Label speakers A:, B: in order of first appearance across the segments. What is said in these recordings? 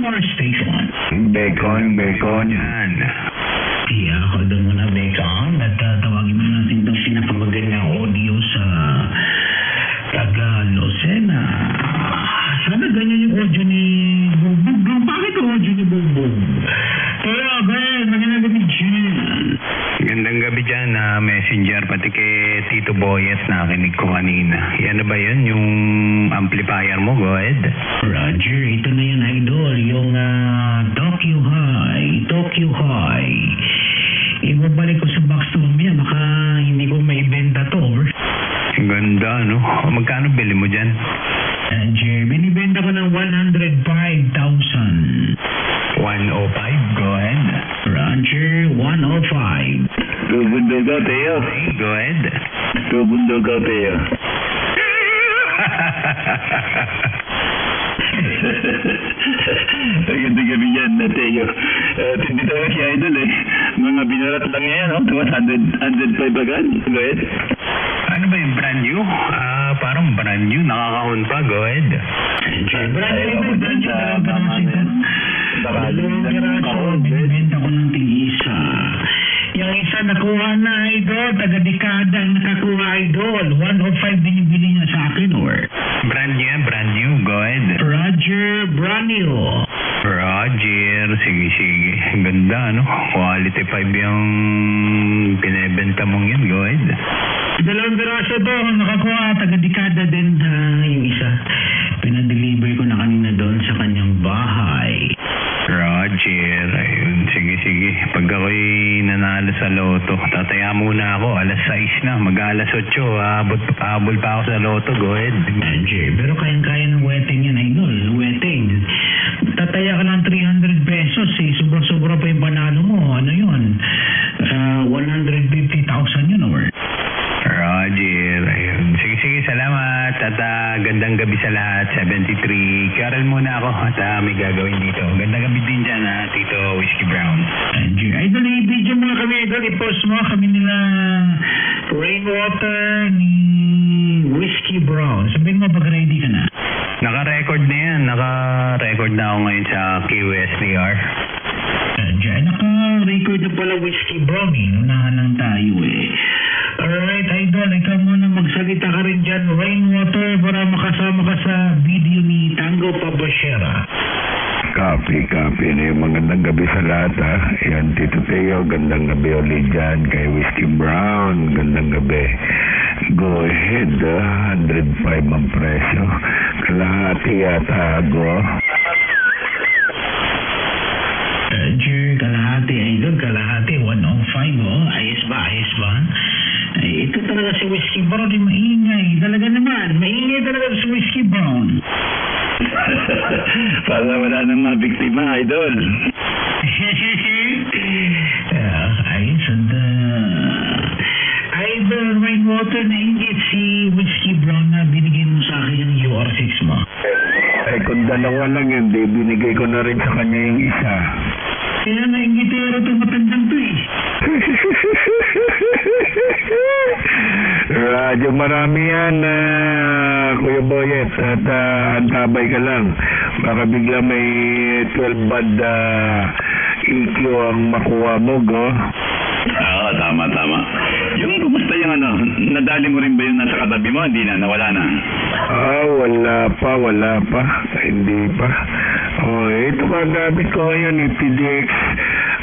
A: our station.
B: Bacon.
A: Yan. Iya, hold on muna, Bacon. At tawagin mo natin itong pinapamagandang audio sa taga Lucena. Sana ganyan yung audio ni Bugbog. Bakit ang audio ni Bugbog? Kaya, Ben, magandang gabi dyan.
B: Gandang gabi dyan na messenger, pati kay Tito Boyet na kinig ko kanina. Yan na ba yun? Yung amplifier mo? Go ahead.
A: Roger, ito na yun, idol. Yung Tokyo High. Ibabalik ko sa box to yan. Baka hindi ko maibenta to.
B: Ganda, no? Magkano bili mo dyan?
A: Roger, binibenta ko ng 105,000.
B: 105? Go ahead.
A: Roger, 105.
C: Tubundogaw tayo.
B: Go ahead.
C: Tubundogaw tayo. Magandang gabi yan, Tayo. Hindi talaga si Idol eh. Mga binarat lang niya yan, no? 105 agad. Go ahead.
B: Ano ba yung brand new? Parang brand new. Nakakahon pa. Go ahead.
A: Brand new. Binibenta ko ng tig-isa. Yung isa nakuha na, idol. Taga-dekada ang nakakuha, idol. 105 din yung bili niya sa akin, or?
B: Brand new yan. Brand new. Go ahead.
A: Roger Branio.
B: Roger. Sige. Ganda, no? Quality 5 yung pinibenta mong yun. Go ahead.
A: Dalawang biraso to. Nakakuha. Taga-dekada din yung isa. Pinadeliver ko na kanina doon sa kanyang bahay.
B: Roger, ayun, sige. Pag ako'y nanalo sa loto, tataya muna ako, alas 6 na, mag-alas 8, habol pa ako sa loto, go ahead.
A: Roger, pero kayang-kaya ng wedding yan, idol, wedding. Tataya ka ng 300 pesos, sobra-sobra pa yung panalo mo, ano yun? 150,000 yun, or?
B: Roger, ayun, sige, salamat, at gandang gabi sa lahat, 73, Carol muna ako, at may gagawin dito. Gandang gabi din dyan, Tito Whiskey Brown.
A: Roger, idol, i-video mo kami, idol, i-post mo kami nila Rainwater ni Whiskey Brown. Sabihin mo pag ready ka na.
B: Naka-record na yan, naka-record na ako ngayon sa QSDR.
A: Roger, naka-record na pala Whiskey Brown unahan lang tayo Alright, idol, ikaw muna magsalita ka rin dyan, Rainwater, para makasama ka sa video ni Tango Pabashera.
C: Copy. Magandang gabi sa lahat, ha. Yan, Tito Teo, gandang gabi ulit dyan kay Whiskey Brown. Gandang gabi. Go ahead, 105 ang presyo. Kalahati yata, go.
A: Roger, kalahati, idol, kalahati, 105, ayos ba? Ay, ito talaga si Whiskey Brown, maingay. Talaga naman, maingay talaga si Whiskey Brown.
C: Para wala nang mabiktima, idol.
A: Ayos, idol, Rainwater, nainggit si Whiskey Brown na binigyan mo sa akin yung UR6 mo.
C: Kung dalawa lang yun, binigay ko na rin sa kanya yung isa.
A: Kaya nainggitero itong matandang to
C: Radyo, marami yan, Kuya Boyet, at antabay ka lang. Baka bigla may 12 band EQ ang makuha mo, go. Oo, tama. Yung kumusta yung nadali mo rin ba yung nasa katabi mo? Hindi na, nawala na. Wala pa. Hindi pa. Ito ka gamit ko ngayon, PDX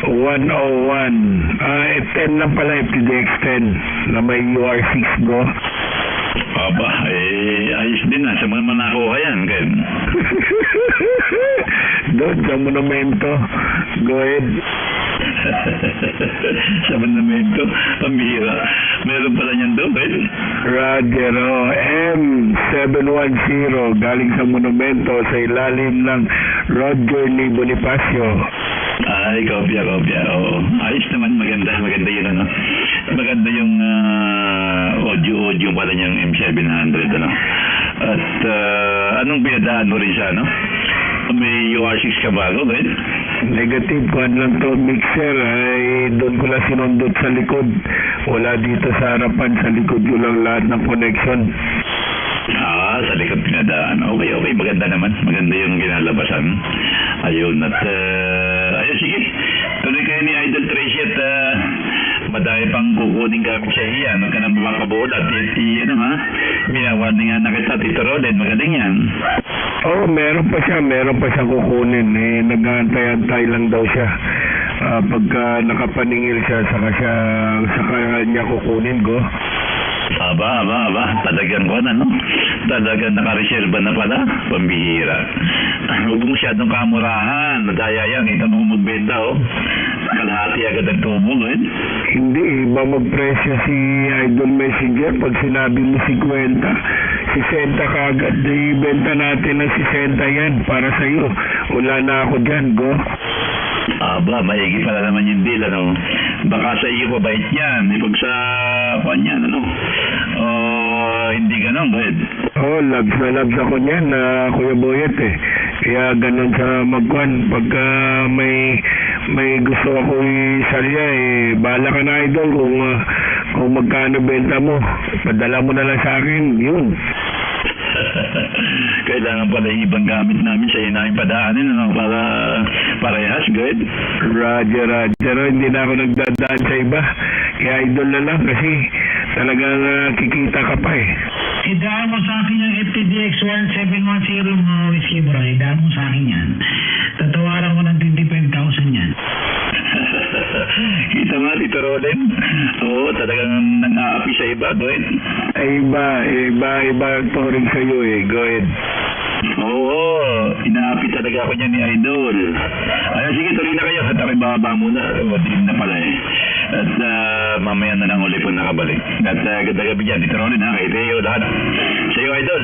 C: 101. 10 lang pala, PDX 10 na may UR6 go. Aba, ayos din na. Sa mga manakuha yan, Ken. Doon, sa monumento. Go ahead. Sa monumento, pambihira. Meron pala niyan doon, Ken. Roger, M710, galing sa monumento, sa ilalim ng Roger ni Bonifacio. Ay, kopya. Oo. Ayos naman, maganda yun, Maganda yung audio pala niyang M700, At anong pinadaan mo rin siya, May UR6 ka bago, right? Negative, kuhan lang to, mixer, ay doon ko lang sinundot sa likod. Wala dito sa harapan, sa likod ko lang lahat ng connection. Sa likod pinadaan. Okay, maganda naman. Maganda yung ginalabasan. Ayun, at ayun, sige. Tuloy kayo ni Idol Tracy at madami pang kukunin gamit sa iyan. Huwag ka na mapapabula. At ano ha, binawarning nga na kita, Tito Roland. Magaling yan.
D: Oo, meron pa siya kukunin. Nag-aantay-antay lang daw siya. Pagka nakapaningil siya, saka niya kukunin ko.
C: Aba. Talagang ko na, no? Talagang nakareserba na pala. Pambihira. Huwag mo masyadong kamurahan. Nadaya yan. Kita mo magbenta, oh. Kalahati agad ang tubo, eh.
D: Hindi, iba magpresyo si Idol Messenger. Pag sinabi mo 50, 60 kagad. Ibenta natin ng 60 yan para sa'yo. Wala na ako dyan, go.
C: Aba, maigi pala naman yung deal, ano? Baka sa iyo pabait yan. Pag sa kanyan, ano? Hindi ganun, Ed.
D: Labs na labs ako niyan, Kuya Boyet eh. Kaya ganun sa magkwan. Pagka may gusto ako isalya bahala ka na, Idol, kung magkano benta mo. Padala mo na lang sa akin, yun.
C: Kailangan pala yung ibang gamit namin sa namin padaanin, ano? Para parehas, good?
D: Roger. Hindi na ako nagdadaan sa iba. Kaya Idol na lang kasi talagang kikita ka pa eh.
A: Idaan mo sa akin yung FTDX 1710 mo, Whiskey Bro. Idaan mo sa akin yan. Tatawaran ko ng 25,000 yan.
C: Kita nga, Tito Roland. Oo, talagang nang-aapi sa iba, go ahead.
D: Iba to rin sa'yo eh. Go ahead.
C: Oo, inaapi talaga ako niya ni Idol. Ayun, sige, tuloy na kayo. At ako'y bababa muna. Din na pala eh. At mamaya na lang ulit po nakabalik. At ganda gabi dyan. Tito Roland, ha? Kay Teo, lahat. Sa'yo, Idol.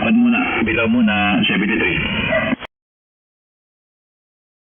C: At muna. Bilaw muna, 73.